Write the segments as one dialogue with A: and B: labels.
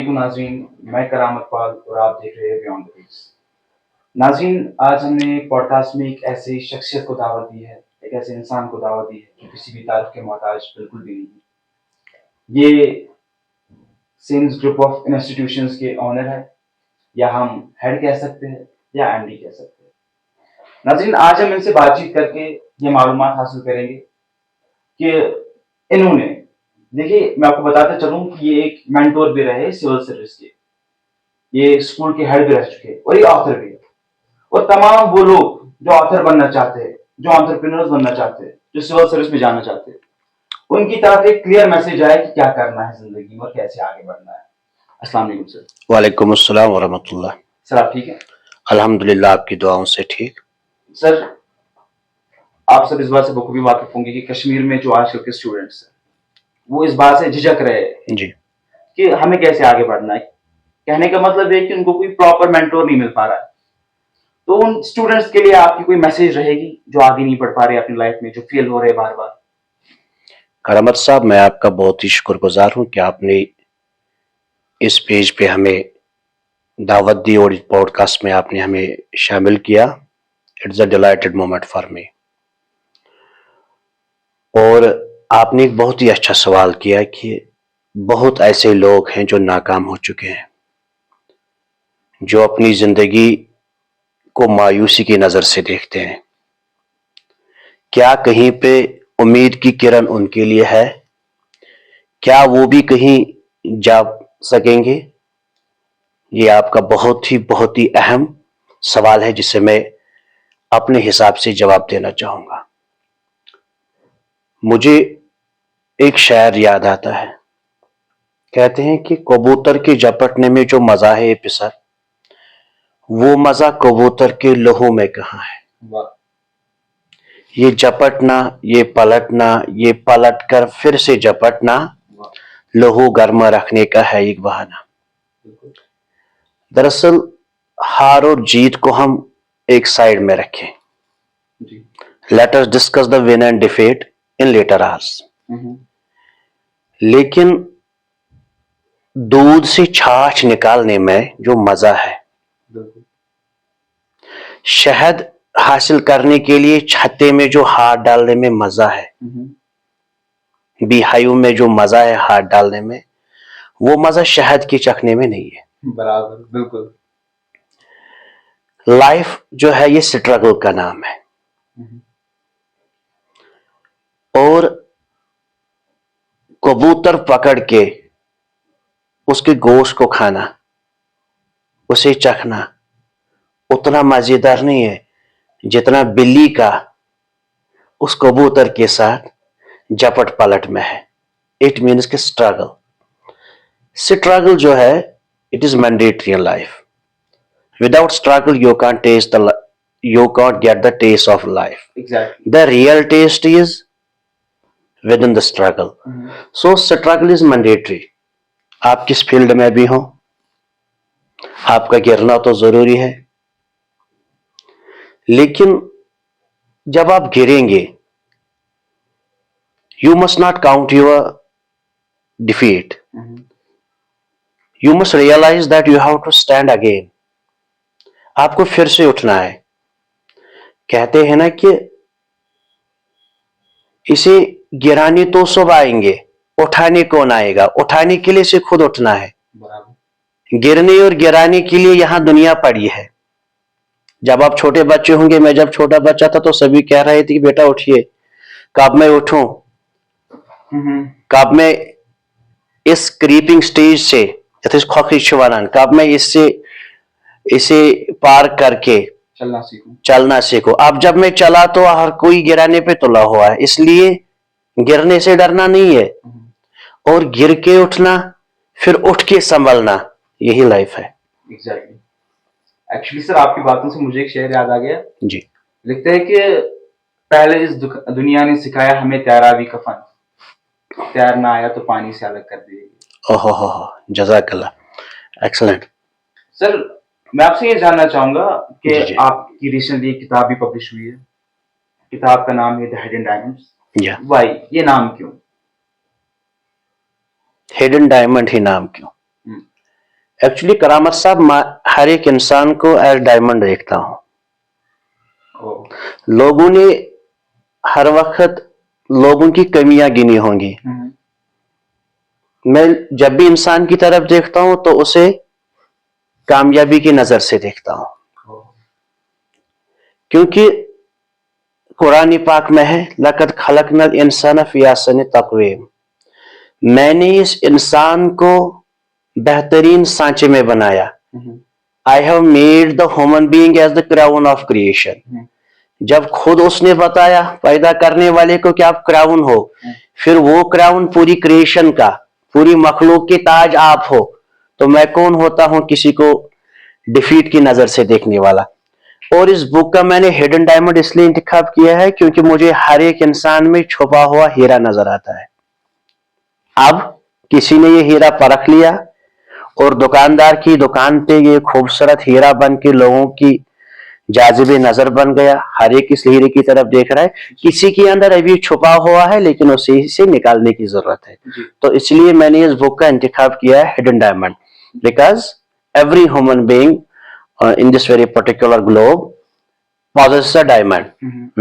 A: नाज़रीन, मैं कराम इकबाल और आप देख रहे हैं बियॉन्ड द पीस। नाज़रीन, आज हमने पॉडकास्ट में एक ऐसी शख्सियत को दावत दी है, एक ऐसे इंसान को दावत दी है जो किसी भी तारीफ के मोहताज बिल्कुल भी नहीं है। ये सिम्स ग्रुप ऑफ इंस्टीट्यूशंस के ओनर है, या हम हेड कह सकते हैं या एमडी कह सकते हैं। नाज़रीन, आज हम इनसे बातचीत करके ये मालूमात हासिल करेंगे कि इन्होंने, देखिए मैं आपको बताता चलूं कि ये एक मेंटोर भी रहे सिविल सर्विस के, ये स्कूल के हेड भी रह चुके हैं और ये ऑथर भी है। और तमाम वो लोग जो ऑथर बनना चाहते हैं, जो एंटरप्रेन्योर्स बनना चाहते हैं, जो सिविल सर्विस में जाना चाहते हैं, उनकी तरफ एक क्लियर मैसेज आया कि क्या करना है जिंदगी में और कैसे आगे बढ़ना है। अस्सलाम वालेकुम सर।
B: वालेकुम अस्सलाम वरहमतुल्लाह।
A: सर आप ठीक है?
B: अल्हम्दुलिल्लाह, आपकी दुआओं से ठीक।
A: सर, आप सब इस बात से बखूबी वाकिफ होंगे कि कश्मीर में जो आजकल के स्टूडेंट्स हैं वो इस बात से झिझक रहे हैं
B: जी
A: कि हमें कैसे आगे बढ़ना है। कहने का मतलब है कि उनको कोई प्रॉपर मेंटोर नहीं मिल पा रहा है। तो उन स्टूडेंट्स के लिए आपकी कोई मैसेज रहेगी जो आगे नहीं बढ़ पा रहे अपनी लाइफ में, जो फेल हो रहे बार बार?
B: करामत साहब, मैं आपका बहुत ही शुक्रगुजार हूँ कि आपने इस पेज पे हमें दावत दी और इस पॉडकास्ट में आपने हमें शामिल किया। It's a dilated moment for me. और आपने एक बहुत ही अच्छा सवाल किया कि बहुत ऐसे लोग हैं जो नाकाम हो चुके हैं, जो अपनी जिंदगी को मायूसी की नज़र से देखते हैं। क्या कहीं पे उम्मीद की किरण उनके लिए है? क्या वो भी कहीं जा सकेंगे? ये आपका बहुत ही अहम सवाल है, जिसे मैं अपने हिसाब से जवाब देना चाहूंगा। मुझे एक शायर याद आता है, कहते हैं कि कबूतर के झपटने में जो मजा है पिसर, वो मजा कबूतर के लहू में कहाँ है। ये झपटना, ये पलटना, ये पलट कर फिर से झपटना, लहू गर्म रखने का है एक बहाना। दरअसल हार और जीत को हम एक साइड में रखें। Let us discuss the win and defeat in later hours. लेकिन दूध से छाछ निकालने में जो मजा है, शहद हासिल करने के लिए छत्ते में जो हाथ डालने में मजा है, बीहायू में जो मजा है हाथ डालने में, वो मजा शहद के चखने में नहीं है।
A: बराबर, बिल्कुल।
B: लाइफ जो है ये स्ट्रगल का नाम है, और कबूतर पकड़ के उसके गोश्त को खाना, उसे चखना उतना मजेदार नहीं है जितना बिल्ली का उस कबूतर के साथ झपट पलट में है। इट मीन्स कि स्ट्रगल जो है, it is mandatory in life. Without struggle you can't get the taste of life. The real taste is with in the struggle. So struggle is mandatory. आप किस फील्ड में भी हो, आपका गिरना तो जरूरी है, लेकिन जब आप गिरेंगे, you must not count your defeat. You must realize that you have to stand again. आपको फिर से उठना है। कहते हैं ना कि इसे गिराने तो सब आएंगे, उठाने कौन आएगा? उठाने के लिए से खुद उठना है। गिरने और गिराने के लिए यहां दुनिया पड़ी है। जब आप छोटे बच्चे होंगे, मैं जब छोटा बच्चा था तो सभी कह रहे थे कि बेटा उठिए। कब मैं उठूं, कब मैं इस क्रीपिंग स्टेज से कब मैं इसे पार करके चलना सीखूं। अब जब मैं चला तो हर कोई गिराने पे तुला हुआ है, इसलिए गिरने से डरना नहीं है, और गिर के उठना, फिर उठ के संभलना, यही लाइफ है।
A: एग्जैक्टली। एक्चुअली सर, आपकी बातों से मुझे एक शेर याद आ गया
B: जी।
A: लिखते हैं कि पहले इस दुनिया ने सिखाया हमें तैरा भी कफन, तैरना आया तो पानी से अलग कर दिए।
B: ओहो, जज़ाकल्लाह, एक्सीलेंट।
A: सर, मैं आपसे ये जानना चाहूंगा कि आपकी रिसेंटली किताब भी पब्लिश हुई है। किताब का नाम है द हिडन डायमंड्स। वाई, ये नाम क्यों?
B: हिडन डायमंड ही नाम क्यों? एक्चुअली करामत साहब, हर एक इंसान को एज डायमंड देखता हूं।
A: ओ,
B: लोगों ने हर वक्त लोगों की कमियां गिनी होंगी। मैं जब भी इंसान की तरफ देखता हूं तो उसे कामयाबी की नजर से देखता हूं, क्योंकि कुरान पाक में है, लक़द खलक़नल इंसान फ़ी अहसनि तक़वीम, मैंने इस इंसान को बेहतरीन सांचे में बनाया। I have made the human being as the crown of creation. जब खुद उसने बताया पैदा करने वाले को कि आप क्राउन हो, फिर वो क्राउन पूरी क्रिएशन का, पूरी मखलूक के ताज आप हो, तो मैं कौन होता हूं किसी को डिफीट की नजर से देखने वाला। और इस बुक का मैंने हिडन डायमंड इसलिए इंतखाब किया है क्योंकि मुझे हर एक इंसान में छुपा हुआ हीरा नजर आता है। अब किसी ने ये हीरा परख लिया और दुकानदार की दुकान पे ये खूबसूरत हीरा बन के लोगों की जाजिबे नजर बन गया। हर एक इस हीरे की तरफ देख रहा है, किसी के अंदर अभी छुपा हुआ है लेकिन उसे से निकालने की जरूरत है। तो इसलिए मैंने इस बुक का इंतखाब किया है hidden diamond, because every human being in this very particular globe possesses a diamond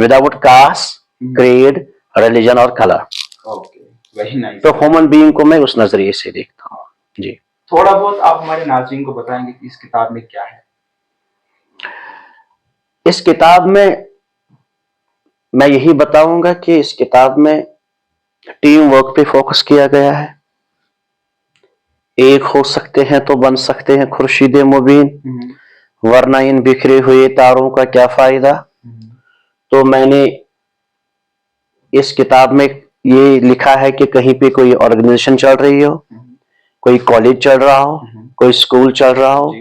B: without caste, creed, religion और color।
A: Okay, very nice.
B: तो ह्यूमन बीइंग को मैं उस नजरिए से देखता हूँ जी।
A: थोड़ा बहुत आप हमारे नाज़रीन को बताएंगे कि इस किताब में क्या है?
B: इस किताब में मैं यही बताऊंगा कि इस किताब में टीम वर्क पे फोकस किया गया है। एक हो सकते हैं तो बन सकते हैं खुर्शीद मुबीन, वरना इन बिखरे हुए तारों का क्या फायदा। तो मैंने इस किताब में ये लिखा है कि कहीं पे कोई ऑर्गेनाइजेशन चल रही हो, कोई कॉलेज चल रहा हो, कोई स्कूल चल रहा हो,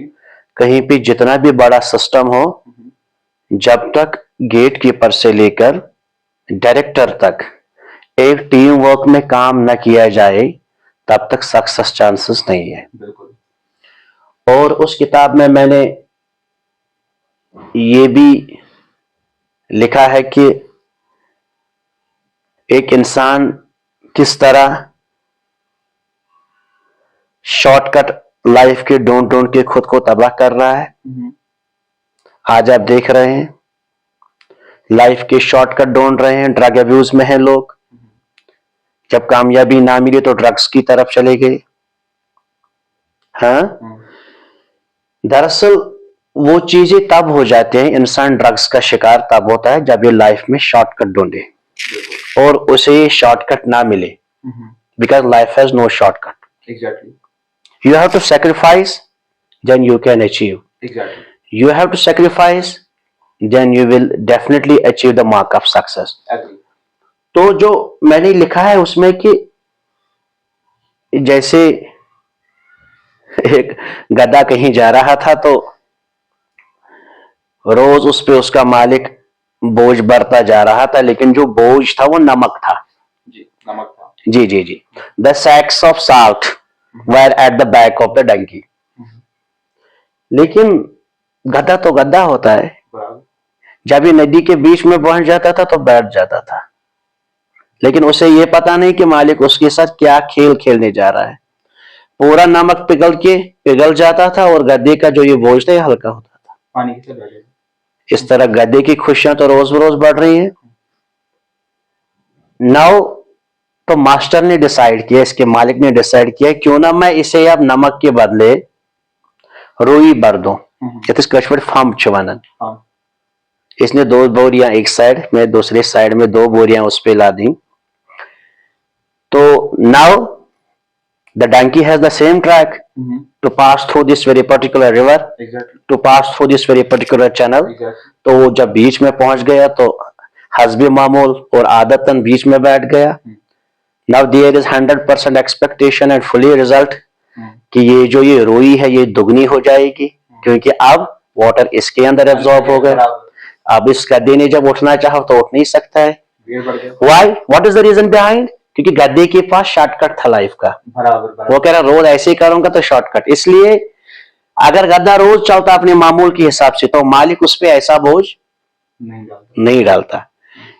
B: कहीं पे जितना भी बड़ा सिस्टम हो, जब तक गेट कीपर से लेकर डायरेक्टर तक एक टीम वर्क में काम न किया जाए तब तक सक्सेस चांसेस नहीं है।
A: बिल्कुल।
B: और उस किताब में मैंने ये भी लिखा है कि एक इंसान किस तरह शॉर्टकट लाइफ के ढूंढ ढूंढ के खुद को तबाह कर रहा है। आज आप देख रहे हैं लाइफ के शॉर्टकट ढूंढ रहे हैं, ड्रग अब्यूज में हैं लोग, जब कामयाबी ना मिली तो ड्रग्स की तरफ चले गए। हाँ, दरअसल वो चीजें तब हो जाते हैं, इंसान ड्रग्स का शिकार तब होता है जब ये लाइफ में शॉर्टकट ढूंढे और उसे शॉर्टकट ना मिले, because life has no shortcut.
A: Exactly.
B: You have to sacrifice then you can achieve.
A: Exactly.
B: You have to sacrifice then you will definitely achieve the mark of success. तो जो मैंने लिखा है उसमें कि जैसे एक गधा कहीं जा रहा था तो रोज उस पे उसका मालिक बोझ बढ़ता जा रहा था, लेकिन जो बोझ था वो नमक था।
A: जी, नमक था।
B: जी जी जी। The sacks of salt were at the back of the donkey. लेकिन गधा तो गधा होता है, जब ये नदी के बीच में पहुंच जाता था तो बैठ जाता था, लेकिन उसे ये पता नहीं कि मालिक उसके साथ क्या खेल खेलने जा रहा है। पूरा नमक पिघल जाता था और गधे का जो ये बोझ था ये हल्का होता था।
A: पानी की तरह।
B: इस तरह गधे की खुशियां तो रोज रोज बढ़ रही हैं। नाउ तो मास्टर ने डिसाइड किया, इसके मालिक ने डिसाइड किया, क्यों ना मैं इसे अब नमक के बदले रुई भर दूं। इसने 2 बोरियां एक साइड में, दूसरे साइड में 2 बोरियां उस पे ला दी। तो now the donkey has the same track to pass through this very particular river, to pass through this very particular channel। तो वो जब बीच में पहुंच गया तो हस्बे मामूल और आदतन बीच में बैठ गया। Now there is 100% expectation and fully result कि ये जो ये रुई है ये दुगनी हो जाएगी, क्योंकि अब वाटर इसके अंदर एब्जॉर्ब हो गया। अब इस गद्दे ने जब उठना चाहा तो उठ नहीं सकता है। Why? What is the reason behind? क्योंकि गद्दे के पास शॉर्टकट था लाइफ का। बराबर। वो कह रहा रोज ऐसे ही करूंगा तो शॉर्टकट। इसलिए अगर गद्दा रोज चलता अपने मामूल के हिसाब से तो मालिक उस पर ऐसा बोझ नहीं डालता।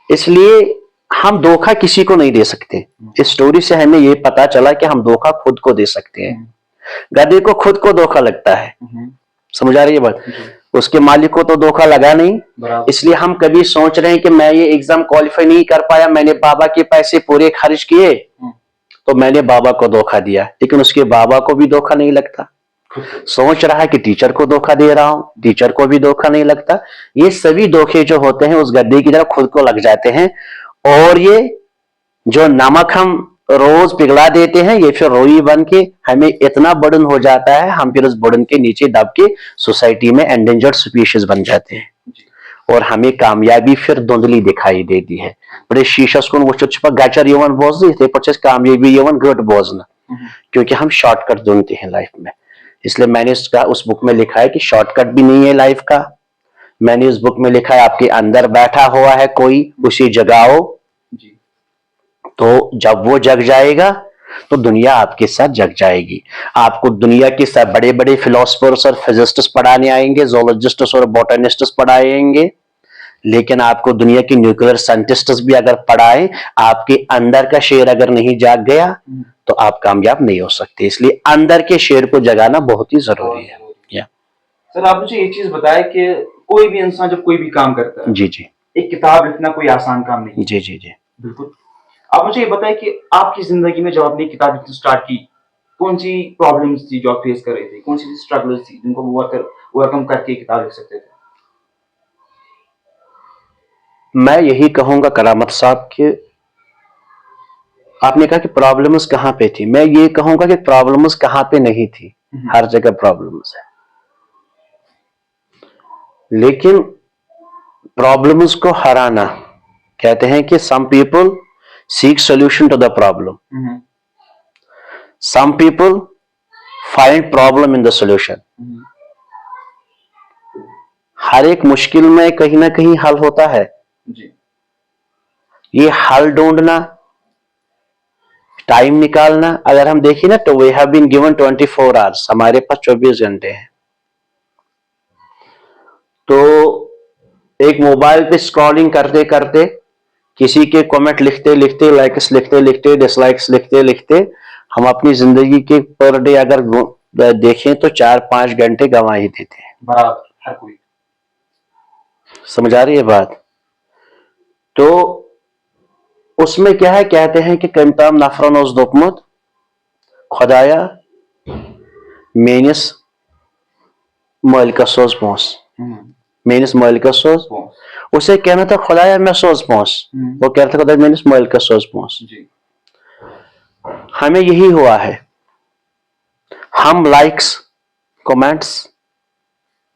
B: इसलिए हम धोखा किसी को नहीं दे सकते। इस स्टोरी से हमें ये पता चला कि हम धोखा खुद को दे सकते हैं। गधे को खुद को धोखा लगता है। समझ आ रही है बात? उसके मालिक को तो धोखा लगा नहीं। इसलिए हम कभी सोच रहे हैं कि मैं ये एग्जाम क्वालिफाई नहीं कर पाया, मैंने बाबा के पैसे पूरे खर्च किए तो मैंने बाबा को धोखा दिया, लेकिन उसके बाबा को भी धोखा नहीं लगता। सोच रहा है कि टीचर को धोखा दे रहा हूं, टीचर को भी धोखा नहीं लगता। ये सभी धोखे जो होते हैं उस गद्दे की तरह खुद को लग जाते हैं, और ये जो नमक हम रोज पिघला देते हैं ये फिर रोई बन के हमें इतना बर्डन हो जाता है, हम फिर उस बर्डन के नीचे दब के सोसाइटी में एंडेंजर्ड स्पीशीज बन जाते हैं, और हमें कामयाबी फिर धुंधली दिखाई देती है। बड़े शीशस कुन वुचित गचर यवन बोजन इथे पे कामयाबी यवन गट बोजन, क्योंकि हम शॉर्टकट ढूंढते हैं लाइफ में। इसलिए मैंने इसका उस बुक में लिखा है कि शॉर्टकट भी नहीं है लाइफ का। मैंने उस बुक में लिखा है आपके अंदर बैठा हुआ है कोई, उसे जगाओ, तो जब वो जग जाएगा तो दुनिया आपके साथ जग जाएगी। आपको दुनिया के सब बड़े बड़े फिलोसफर्स और फिजिस्ट्स पढ़ाने आएंगे, जोलॉजिस्ट्स और बॉटनिस्ट्स पढ़ाएंगे, लेकिन आपको दुनिया की न्यूक्लियर साइंटिस्ट्स भी अगर पढ़ाए, आपके अंदर का शेर अगर नहीं जाग गया तो आप कामयाब नहीं हो सकते। इसलिए अंदर के शेर को जगाना बहुत ही जरूरी है।
A: सर आप मुझे एक चीज बताएं कि कोई भी इंसान जब कोई भी काम करता है,
B: जी जी,
A: एक किताब लिखना कोई आसान काम नहीं।
B: जी जी जी,
A: बिल्कुल। आप मुझे ये बताएं कि आपकी जिंदगी में जब आपने किताब लिखना स्टार्ट की, कौन सी प्रॉब्लम्स थी जो आप फेस कर रहे थे, कौन सी स्ट्रगल्स थी जिनको ओवरकम करके किताब लिख सकते थे?
B: मैं यही कहूंगा करामत साहब कि आपने कहा कि प्रॉब्लम्स कहां पे थी, मैं ये कहूंगा कि प्रॉब्लम्स कहां पे नहीं थी, हर जगह प्रॉब्लम्स है, लेकिन प्रॉब्लम्स को हराना, कहते हैं कि some people seek solution to the problem, some people find problem in the solution. हर एक मुश्किल में कहीं ना कहीं हल होता है जी। ये हल ढूंढना, टाइम निकालना, अगर हम देखें ना तो we have been given 24 hours, हमारे पास 24 घंटे हैं। तो एक मोबाइल पे स्क्रॉलिंग करते करते, किसी के कमेंट लिखते लिखते, लाइक्स लिखते लिखते, डिसलाइक्स लिखते लिखते, हम अपनी जिंदगी के पर डे अगर देखें तो 4-5 घंटे गंवा ही देते हैं
A: बराबर, हर कोई।
B: समझ आ रही है बात? तो उसमें क्या है, कहते हैं कि कमताम नफरन ओस दोपमुत खुदाया मेनिस मालिकस सोज पोंस, मेनिस मालिकस सोज, उसे कहना था खुदाया मैं सोज पोंस, वो कहता था खुदा मेनिस मालिकस सोज पोंस। हमें यही हुआ है, हम लाइक्स कमेंट्स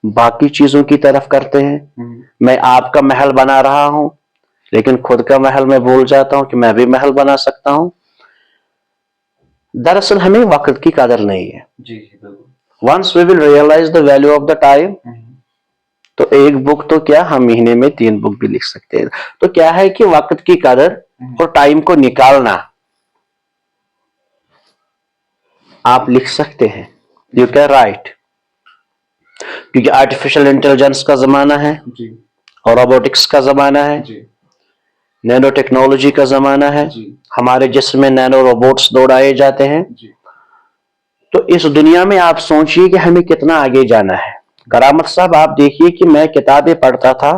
B: बाकी चीजों की तरफ करते हैं। मैं आपका महल बना रहा हूं, लेकिन खुद का महल मैं भूल जाता हूं कि मैं भी महल बना सकता हूं। दरअसल हमें वक्त की कदर नहीं है। जी बिल्कुल। Once we will realize the value of the time, तो एक बुक तो क्या, हम महीने में 3 बुक भी लिख सकते हैं। तो क्या है कि वक्त की कदर और टाइम को निकालना आप लिख सकते हैं, यू कैन राइट, क्योंकि आर्टिफिशियल इंटेलिजेंस का जमाना है जी, और रोबोटिक्स का जमाना है जी, नैनो टेक्नोलॉजी का जमाना है जी, हमारे जिस्म में नैनो रोबोट्स दौड़ाए जाते हैं जी। तो इस दुनिया में आप सोचिए कि हमें कितना आगे जाना है। करामत साहब आप देखिए कि मैं किताबें पढ़ता था,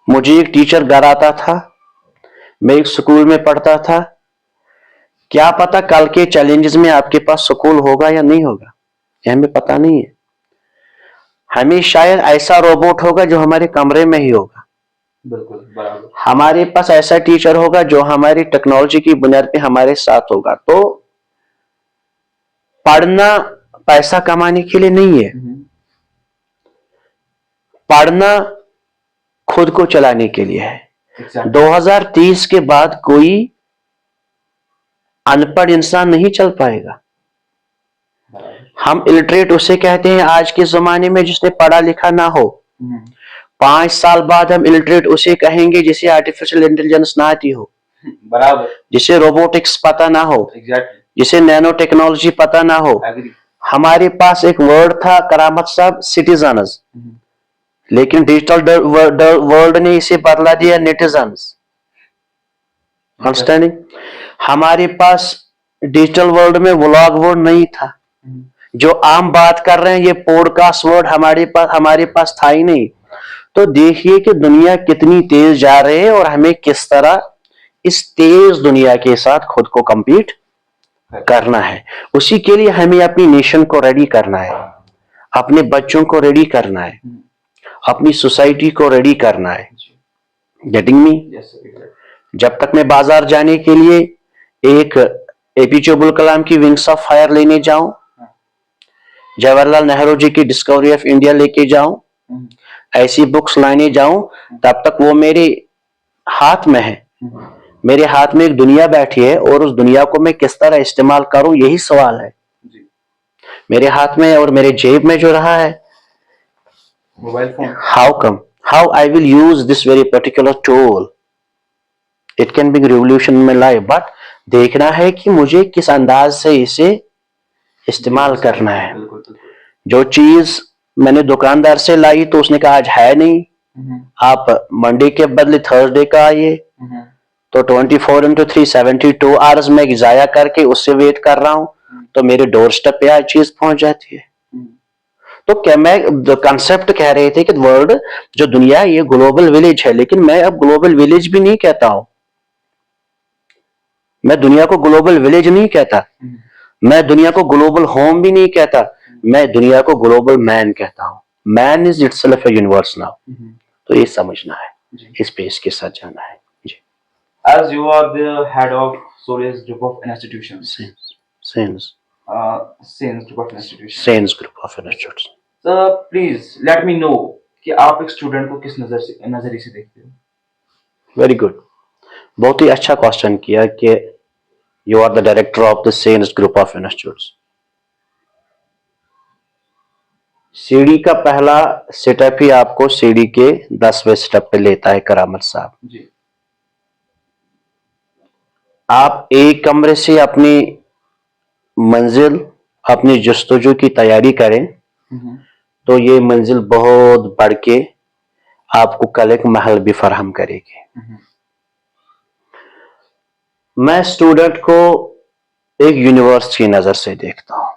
B: मुझे एक टीचर घर आता था, मैं एक स्कूल में पढ़ता था, क्या पता कल के चैलेंजेस में आपके पास स्कूल होगा या नहीं होगा, ये हमें पता नहीं है। हमें शायद ऐसा रोबोट होगा जो हमारे कमरे में ही होगा, बिल्कुल बराबर। हमारे पास ऐसा टीचर होगा जो हमारी टेक्नोलॉजी की बुनियाद पे हमारे साथ होगा। तो पढ़ना पैसा कमाने के लिए नहीं है, पढ़ना खुद को चलाने के लिए है। 2030 के बाद कोई अनपढ़ इंसान नहीं चल पाएगा। हम इलिटरेट उसे कहते हैं आज के जमाने में जिसने पढ़ा लिखा ना हो। 5 साल बाद हम इलिटरेट उसे कहेंगे जिसे आर्टिफिशियल इंटेलिजेंस ना आती हो, बराबर, जिसे रोबोटिक्स पता ना हो, जिसे नैनो टेक्नोलॉजी पता ना हो। हमारे पास एक वर्ड था करामत साहब, सिटीजन्स, लेकिन डिजिटल वर्ल्ड ने इसे बदला दिया नेटिजन्स। अंडरस्टैंडिंग? हमारे पास डिजिटल वर्ल्ड में व्लॉग वर्ड नहीं था, जो आम बात कर रहे हैं, ये पॉडकास्ट वर्ड हमारे पास था ही नहीं। तो देखिए कि दुनिया कितनी तेज जा रही है और हमें किस तरह इस तेज दुनिया के साथ खुद को compete करना है। उसी के लिए हमें अपनी नेशन को रेडी करना है, अपने बच्चों को रेडी करना है, अपनी सोसाइटी को रेडी करना है। Getting me? जब तक मैं बाजार जाने के लिए एक एपीजे अब्दुल कलाम की विंग्स ऑफ फायर लेने जाऊं, जवाहरलाल नेहरू जी की डिस्कवरी ऑफ इंडिया लेके जाऊं, ऐसी बुक्स लाने जाऊं, तब तक वो मेरे हाथ में है। मेरे हाथ में एक दुनिया बैठी है और उस दुनिया को मैं किस तरह इस्तेमाल करूं, यही सवाल है। मेरे हाथ में और मेरे जेब में जो रहा है
A: mobile phone,
B: how I will use this very particular tool, it can be revolution in my life, but देखना है कि मुझे किस अंदाज से इसे इस्तेमाल करना है। जो चीज मैंने दुकानदार से लाई तो उसने कहा आज है नहीं, आप मंडे के बदले थर्सडे का आइए, तो 24/3 72 आवर्स में जाया करके उससे वेट कर रहा हूं, तो मेरे डोर स्टेप पे आज चीज पहुंच जाती है। तो क्या मैं कंसेप्ट कह रहे थे कि वर्ल्ड जो दुनिया है ये ग्लोबल विलेज है, लेकिन मैं अब ग्लोबल विलेज भी नहीं कहता हूं, मैं दुनिया को ग्लोबल विलेज नहीं कहता, मैं दुनिया को ग्लोबल होम भी नहीं कहता, मैं दुनिया को ग्लोबल मैन कहता हूं। Man is itself a universe now. तो ये समझना है, इस पे इसके साथ जाना है जी।
A: As you are the head of Solis group of institutions, Sains group of institutions,
B: sense group of institutes.
A: so please let me know कि आप एक स्टूडेंट को किस नजरिए से देखते हो।
B: वेरी गुड, बहुत ही अच्छा क्वेश्चन किया कि you are the director of the Sense group of institutes. सीढ़ी का पहला सेटअप ही आपको सीढ़ी के 10वें स्टेप पे लेता है करामत साहब
A: जी।
B: आप एक कमरे से अपनी मंजिल, अपनी जस्तजू की तैयारी करें तो ये मंजिल बहुत बढ़ के आपको कल एक महल भी फराहम करेगी। मैं स्टूडेंट को एक यूनिवर्स की नजर से देखता हूं।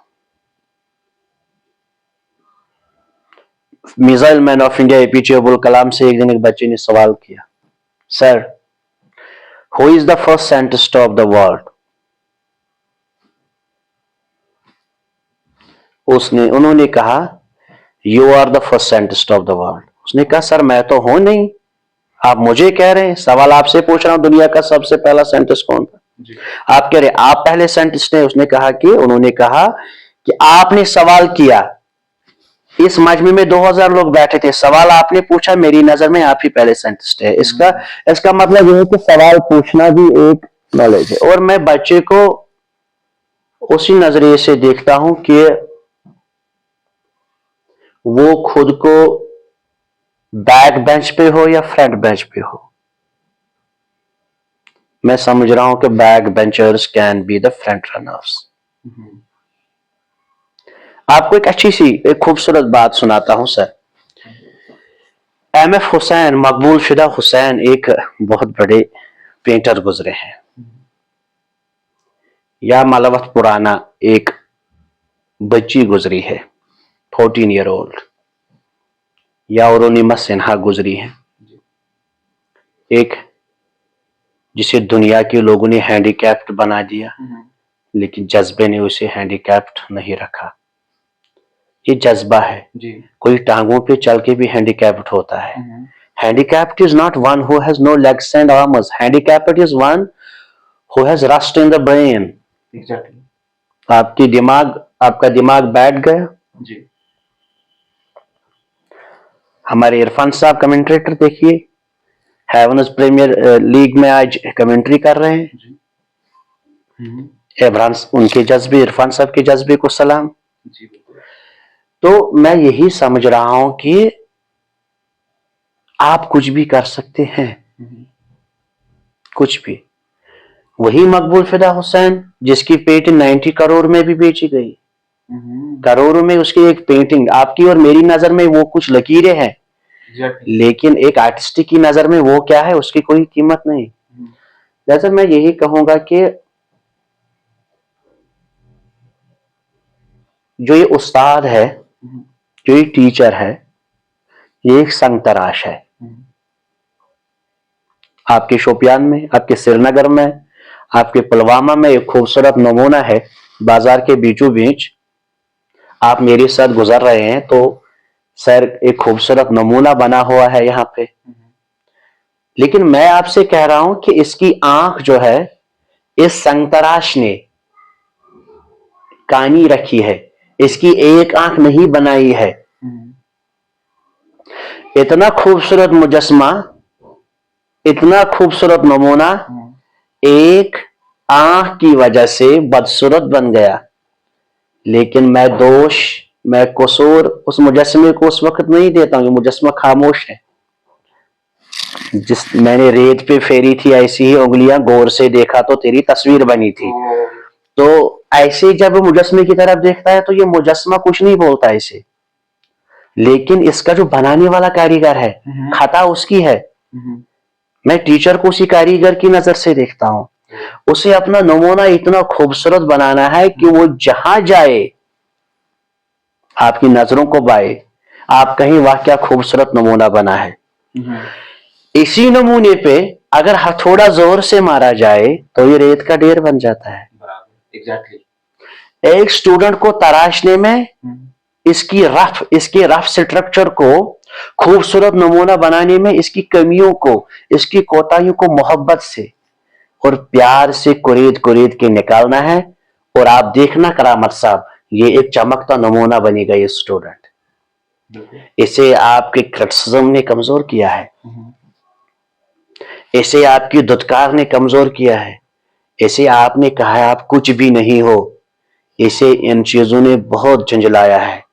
B: Missile man of India APJ Abdul Kalam से एक दिन एक बच्चे ने सवाल किया, sir who is the first scientist of the world? उन्होंने कहा you are the first scientist of the world. उसने कहा सर मैं तो हूं नहीं, आप मुझे कह रहे हैं, सवाल आपसे पूछ रहा हूं दुनिया का सबसे पहला साइंटिस्ट कौन था? आप कह रहे आप पहले साइंटिस्ट हैं। उन्होंने कहा कि आपने सवाल किया, इस मजमे में 2000 लोग बैठे थे, सवाल आपने पूछा, मेरी नजर में आप ही पहले साइंटिस्ट है। इसका मतलब यह है कि सवाल पूछना भी एक नॉलेज है। और मैं बच्चे को उसी नजरिए से देखता हूं कि वो खुद को बैक बेंच पे हो या फ्रंट बेंच पे हो। मैं समझ रहा हूं कि back benchers can be the front runners. आपको एक अच्छी सी एक खूबसूरत बात सुनाता हूं सर। एमएफ हुसैन, मकबूल शुदा हुसैन एक बहुत बड़े पेंटर गुजरे हैं। या मालवत पुराना एक बच्ची गुजरी है 14 ईयर ओल्ड। या अरुणिमा सिन्हा गुजरी है, एक जिसे दुनिया के लोगों ने हैंडीकैप्ड बना दिया, लेकिन जज्बे ने उसे हैंडीकैप्ड नहीं रखा। ये जज्बा है जी। कोई टांगों पे चल के भी हैंडीकैप्ड होता है। Handicapped is not one who has no legs and arms, handicapped is one who has rust in the brain. Exactly. आपका दिमाग बैठ गया जी। हमारे इरफान साहब कमेंट्रेटर देखिए, हेवंस प्रीमियर लीग में आज कमेंट्री कर रहे हैं। उनके जज्बे, इरफान साहब के जज्बे को सलाम जी। तो मैं यही समझ रहा हूं कि आप कुछ भी कर सकते हैं, कुछ भी। वही मकबूल फिदा हुसैन जिसकी पेंटिंग 90 करोड़ में भी बेची गई, करोड़ों में उसकी एक पेंटिंग। आपकी और मेरी नजर में वो कुछ लकीरें हैं, लेकिन एक आर्टिस्ट की नजर में वो क्या है, उसकी कोई कीमत नहीं। जैसे मैं यही कहूंगा कि जो ये उस्ताद है, जो ये टीचर है, ये एक संग तराश है। आपके शोपियान में, आपके श्रीनगर में, आपके पुलवामा में एक खूबसूरत नमूना है। बाजार के बीचों बीच आप मेरे साथ गुजर रहे हैं तो सर एक खूबसूरत नमूना बना हुआ है यहाँ पे। लेकिन मैं आपसे कह रहा हूं कि इसकी आंख जो है, इस संगतराश ने कानी रखी है, इसकी एक आंख नहीं बनाई है। इतना खूबसूरत मुजस्मा, इतना खूबसूरत नमूना एक आंख की वजह से बदसूरत बन गया। लेकिन मैं कसूर उस मुजस्मे को उस वक्त नहीं देता हूं। मुजस्मा खामोश है। मैंने रेत पे फेरी थी ऐसी ही उंगलियां, गौर से देखा तो तेरी तस्वीर बनी थी। तो ऐसे जब मुजस्मे की तरफ देखता है तो ये मुजस्मा कुछ नहीं बोलता इसे, लेकिन इसका जो बनाने वाला कारीगर है, खता उसकी है। मैं टीचर को उसी कारीगर की नजर से देखता हूं। उसे अपना नमूना इतना खूबसूरत बनाना है कि वो जहां जाए आपकी नजरों को बाए, आप कहीं वाह क्या खूबसूरत नमूना बना है। इसी नमूने पे अगर हथौड़ा जोर से मारा जाए तो ये रेत का ढेर बन जाता है।
A: एग्जैक्टली।
B: एक स्टूडेंट को तराशने में इसके रफ स्ट्रक्चर को खूबसूरत नमूना बनाने में इसकी कमियों को, इसकी कोताहियों को मोहब्बत से और प्यार से कुरेद कुरेद के निकालना है। और आप देखना करामत साहब, ये एक चमकता नमूना बनेगा ये स्टूडेंट। इसे आपके क्रिटिसिज्म ने कमजोर किया है, इसे आपकी दुत्कार ने कमजोर किया है, इसे आपने कहा है आप कुछ भी नहीं हो, इसे इन चीजों ने बहुत झंझलाया है।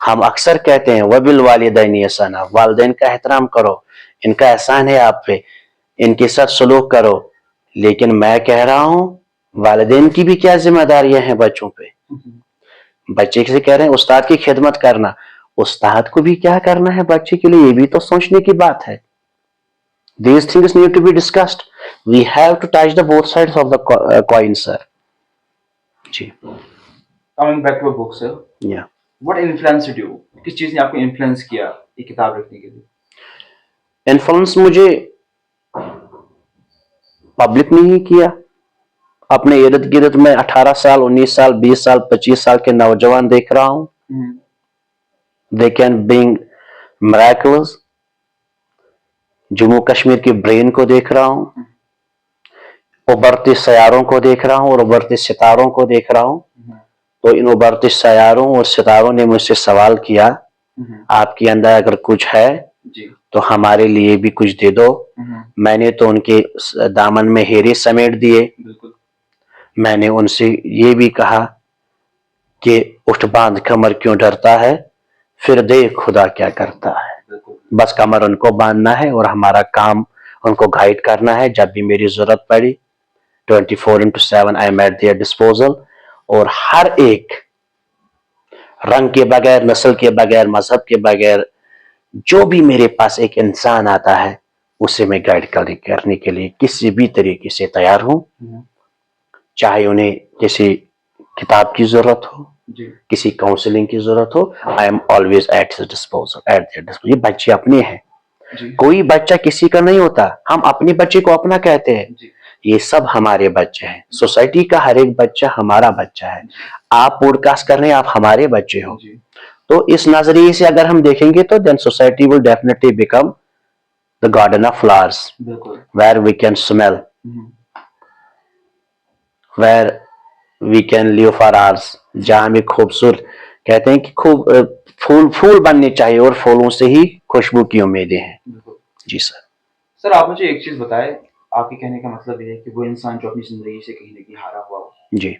B: हम अक्सर कहते हैं वबिल वालिदैन एहसाना, वालिदैन का एहतराम करो, इनका एहसान है आप पे, इनके साथ सलूक करो। लेकिन मैं कह रहा हूं वालिदैन की भी क्या जिम्मेदारियां हैं बच्चों पे। बच्चे से कह रहे हैं उस्ताद की खिदमत करना, उस्ताद को भी क्या करना है बच्चे के लिए, ये भी तो सोचने की बात है। These things need to be discussed. We have to touch the both sides of the coin, sir. Ji.
A: Coming back to a book, sir.
B: Yeah.
A: What influenced you? किस चीज ने आपको इन्फ्लुएंस किया ये किताब लिखने के लिए?
B: इन्फ्लुएंस मुझे पब्लिक ने ही किया। अपने इर्द गिर्द में 18 साल, 19 साल, 20 साल, 25 साल के नौजवान देख रहा हूं। They can bring miracles. Jammu Kashmir की ब्रेन को देख रहा हूं, उभरते सयारों को देख रहा हूं और उभरते सितारों को देख रहा हूं। तो इन उभरते सयारों और सितारों ने मुझसे सवाल किया, आपके अंदर अगर कुछ है तो हमारे लिए भी कुछ दे दो। मैंने तो उनके दामन में हेरे समेट दिए। मैंने उनसे ये भी कहा कि उठ बांध कमर क्यों डरता है, फिर देख खुदा क्या करता है। बस कमर उनको बांधना है और हमारा काम उनको गाइड करना है। जब भी मेरी जरूरत पड़ी 24/7 I am eight there disposal. और हर एक रंग के बगैर, नस्ल के बगैर, मजहब के बगैर जो भी मेरे पास एक इंसान आता है उसे मैं गाइड करने के लिए किसी भी तरीके से तैयार हूं। चाहे उन्हें किसी किताब की जरूरत हो, किसी काउंसलिंग की जरूरत हो, I am always at his disposal, eight there disposal. ये बच्चे अपने हैं, कोई बच्चा किसी का नहीं होता। हम अपने बच्चे को अपना कहते हैं, ये सब हमारे बच्चे हैं। सोसाइटी का हर एक बच्चा हमारा बच्चा है। आप पॉडकास्ट कर रहे हैं, आप हमारे बच्चे हो। तो इस नजरिए से अगर हम देखेंगे तो then society will definitely become the garden of flowers where we can smell, where we can live for hours, जहां हमें खूबसूरत कहते हैं कि खूब फूल बनने चाहिए और फूलों से ही खुशबू की उम्मीदें हैं। जी
A: सर आप मुझे एक चीज बताएं, आपके कहने का मतलब ये है कि वो इंसान जो अपनी जिंदगी से कहीं ना कहीं हारा हुआ हो,
B: जी,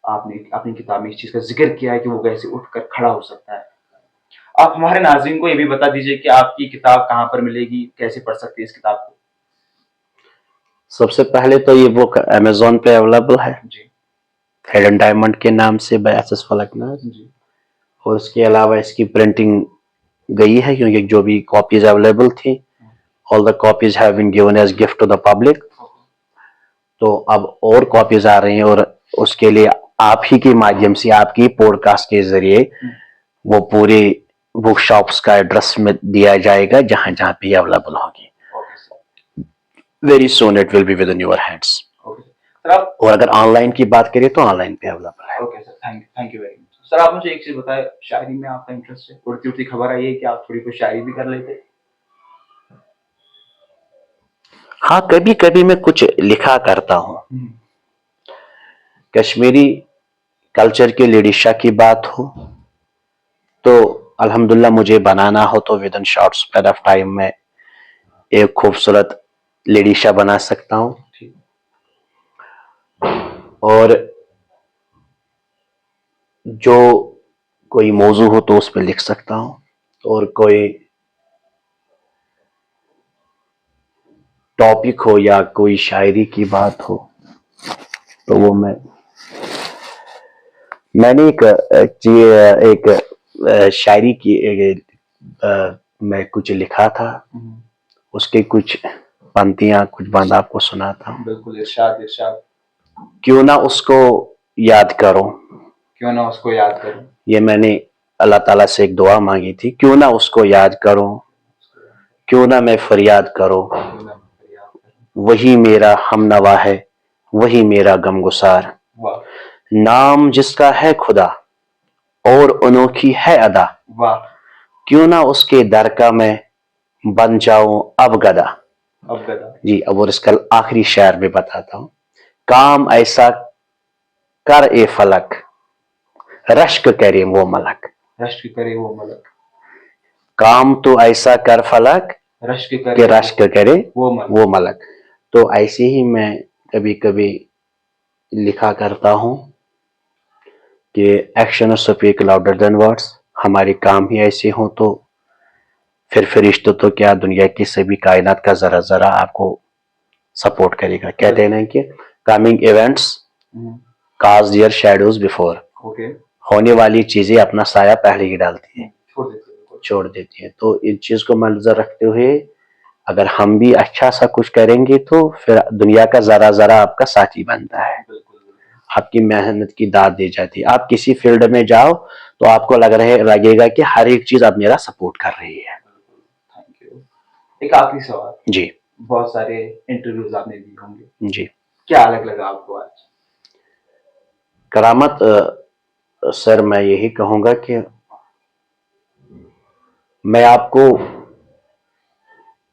A: आपने अपनी किताब में इस चीज का जिक्र किया है कि वो कैसे उठकर खड़ा हो सकता है। आप हमारे नाज़रीन को ये भी बता दीजिए कि आपकी किताब कहाँ पर मिलेगी, कैसे पढ़ सकते हैं इस किताब को।
B: सबसे पहले तो ये बुक अमेज़न पे अवेलेबल है जी, हिडन डायमंड के नाम से बाय एस.एस. फलकनाज जी। और उसके अलावा इसकी प्रिंटिंग गई है, क्योंकि जो भी कॉपीज अवेलेबल थी all the copies have been given as gift to the public. तो अब और कॉपीज आ रही हैं और उसके लिए आप ही के माध्यम से, आपकी पॉडकास्ट के जरिए वो पूरे बुक शॉप्स का एड्रेस में दिया जाएगा जहां जहां पे अवेलेबल होगी.
A: Okay sir.
B: Very soon it will be with in your hands.
A: Okay sir. Sir आप.
B: और अगर ऑनलाइन की बात करें तो ऑनलाइन पे अवेलेबल है.
A: Okay sir. Thank you very much. Sir आप मुझे एक चीज बताएं, शायरी में आपका इंटरेस्ट है? उड़ती उड़ती खबर आई है कि आप थोड़ी कुछ शायरी भी कर लेते?
B: हाँ, कभी कभी मैं कुछ लिखा करता हूँ. कश्मीरी कल्चर के लिडिशा की बात हो तो अल्हम्दुलिल्लाह मुझे बनाना हो तो with in short span of time में एक खूबसूरत लिडिशा बना सकता हूँ. और जो कोई मौजू हो तो उस पर लिख सकता हूँ. और कोई टॉपिक हो या कोई शायरी की बात हो तो वो मैंने एक शायरी की मैं कुछ लिखा था. उसके कुछ पंक्तियां, कुछ बात आपको सुनाता हूँ.
A: बिल्कुल. इरशाद इरशाद.
B: क्यों ना उसको याद करो.
A: क्यों ना उसको याद करो.
B: ये मैंने अल्लाह ताला से एक दुआ मांगी थी. क्यों ना उसको याद करो, क्यों ना मैं फरियाद करो, वही मेरा हमनवा है, वही मेरा गमगुसार. नाम जिसका है खुदा और अनोखी है अदा,
A: वाह.
B: क्यों ना उसके दर का मैं बन जाऊं अब गदा.
A: अब गदा.
B: जी, अब और इसका आखिरी शेर भी बताता हूं. काम ऐसा कर ए फलक, रश्क करे वो मलक.
A: रश्क करे वो मलक.
B: काम तो ऐसा कर फलक
A: रश्क
B: करे
A: वो
B: मलक. तो ऐसे ही मैं कभी कभी लिखा करता हूं कि action speak louder than words. हमारे काम ही ऐसे हों तो फिर फरिश्तों तो क्या, दुनिया की सभी कायनात का जरा जरा आपको सपोर्ट करेगा. कहते हैं ना कि coming events cast their shadows before. होने वाली चीजें अपना साया पहले ही डालती है, छोड़ देती है. तो इन चीज को नजर रखते हुए अगर हम भी अच्छा सा कुछ करेंगे तो फिर दुनिया का जरा जरा आपका साथी बनता है, आपकी मेहनत की दाद दी जाती है. आप किसी फील्ड में जाओ तो आपको लगेगा कि हर एक चीज अब मेरा सपोर्ट कर रही है.
A: Thank you. एक आखिरी सवाल.
B: जी.
A: बहुत सारे इंटरव्यूज आपने दिए होंगे
B: जी.
A: क्या अलग लगा आपको आज?
B: करामत सर, मैं यही कहूंगा कि मैं आपको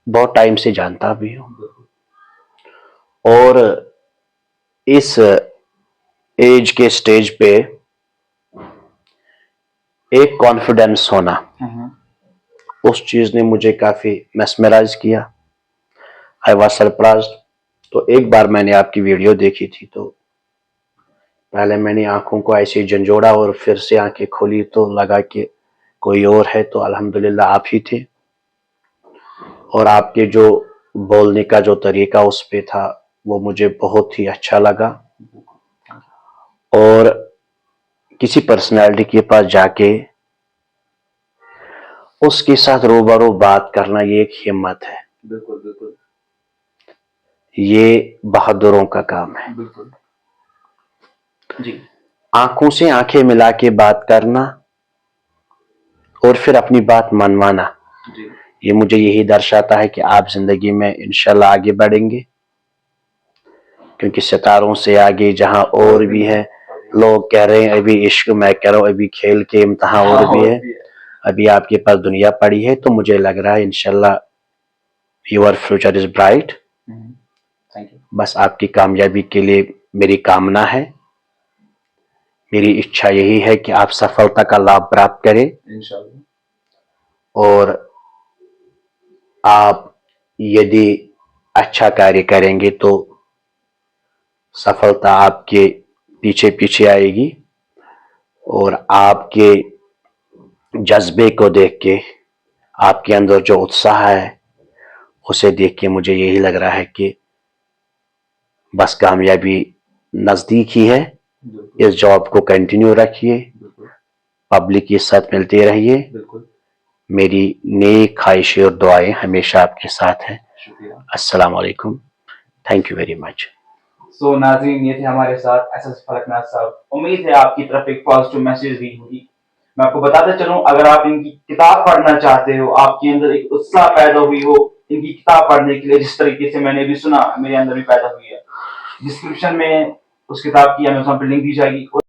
B: बहुत टाइम से जानता भी हूं और इस एज के स्टेज पे एक कॉन्फिडेंस होना, उस चीज ने मुझे काफी मेस्मराइज किया. I was surprised. तो एक बार मैंने आपकी वीडियो देखी थी तो पहले मैंने आंखों को ऐसे झंझोड़ा और फिर से आंखें खोली तो लगा कि कोई और है. तो अल्हम्दुलिल्लाह आप ही थे. और आपके जो बोलने का जो तरीका उस पे था वो मुझे बहुत ही अच्छा लगा. और किसी पर्सनालिटी के पास जाके उसके साथ रूबरू बात करना ये एक हिम्मत है.
A: बिल्कुल बिल्कुल.
B: ये बहादुरों का काम है.
A: बिल्कुल जी.
B: आंखों से आंखें मिला के बात करना और फिर अपनी बात मनवाना
A: जी.
B: ये मुझे यही दर्शाता है कि आप जिंदगी में इंशाल्लाह आगे बढ़ेंगे. क्योंकि सितारों से आगे जहां और भी है. लोग कह रहे हैं अभी इश्क, मैं कह रहा हूं अभी खेल के इम्तिहान और भी है. अभी आपके पास दुनिया पड़ी है. तो मुझे लग रहा है इंशाल्लाह योर फ्यूचर इज ब्राइट. बस आपकी कामयाबी के लिए मेरी कामना है. मेरी इच्छा यही है कि आप सफलता का लाभ प्राप्त करें
A: इंशाल्लाह.
B: और आप यदि अच्छा कार्य करेंगे तो सफलता आपके पीछे पीछे आएगी. और आपके जज्बे को देख के, आपके अंदर जो उत्साह है उसे देख के मुझे यही लग रहा है कि बस कामयाबी नजदीक ही है. इस जॉब को कंटिन्यू रखिए, पब्लिक के साथ मिलते रहिए. मेरी नेक ख्वाहिशें और दुआएं हमेशा आपके साथ हैं. अस्सलाम वालेकुम. Thank you very much.
A: So नाज़रीन, ये थे हमारे साथ एसएस फलकनाथ साहब। उम्मीद है आपकी तरफ एक पॉजिटिव मैसेज भी होगी। मैं आपको बताता चलूं, अगर आप इनकी किताब पढ़ना चाहते हो, आपके अंदर एक उत्साह पैदा हुई हो इनकी किताब पढ़ने के लिए, जिस तरीके से मैंने भी सुना मेरे अंदर भी पैदा हुई है, डिस्क्रिप्शन में उस किताब की अमेज़न पे लिंक दी जाएगी।